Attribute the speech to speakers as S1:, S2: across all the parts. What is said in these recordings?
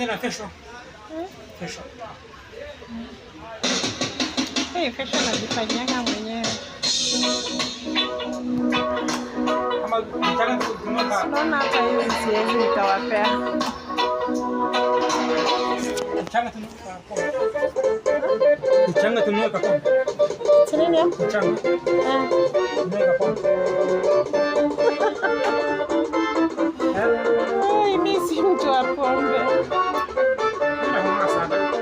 S1: Tuende na kesho. Kesho.
S2: Kesho najifanyanga mwenyewe.
S1: Kama mchanga tunaona.
S2: Naona hata hiyo siwezi nikawapea.
S1: Mchanga tunaona kwa. Mchanga tunaona kwa.
S2: Nini hapo?
S1: Mchanga. Tunaona kwa.
S2: Mimi si mtu wa pombe.
S1: Naona sana.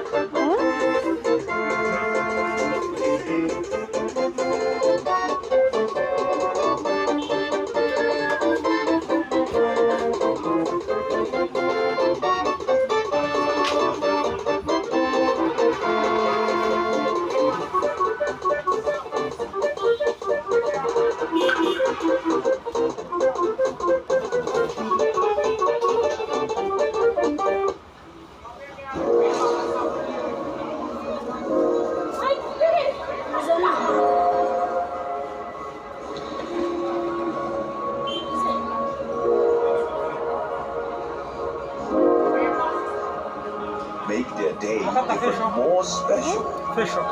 S3: Make their day even more special.
S1: Kesho.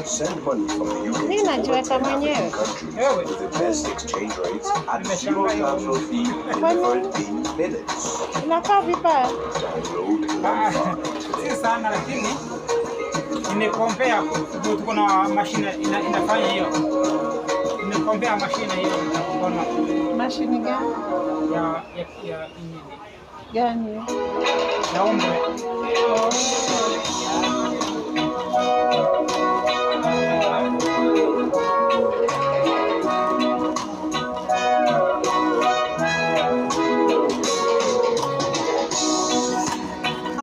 S3: Send money from the UK
S2: Mimi najiweka mwenyewe.
S3: with the best exchange rates at zero transfer fee delivered in minutes.
S2: Inakaa vibaya.
S3: Download
S1: Si sana lakini nimekompea tuko na mashine inafanya hiyo. Nimekompea mashine hiyo nitakuona.
S2: Mashini gani?
S1: Ya
S2: Gani?
S1: ya umbre.
S2: Oh.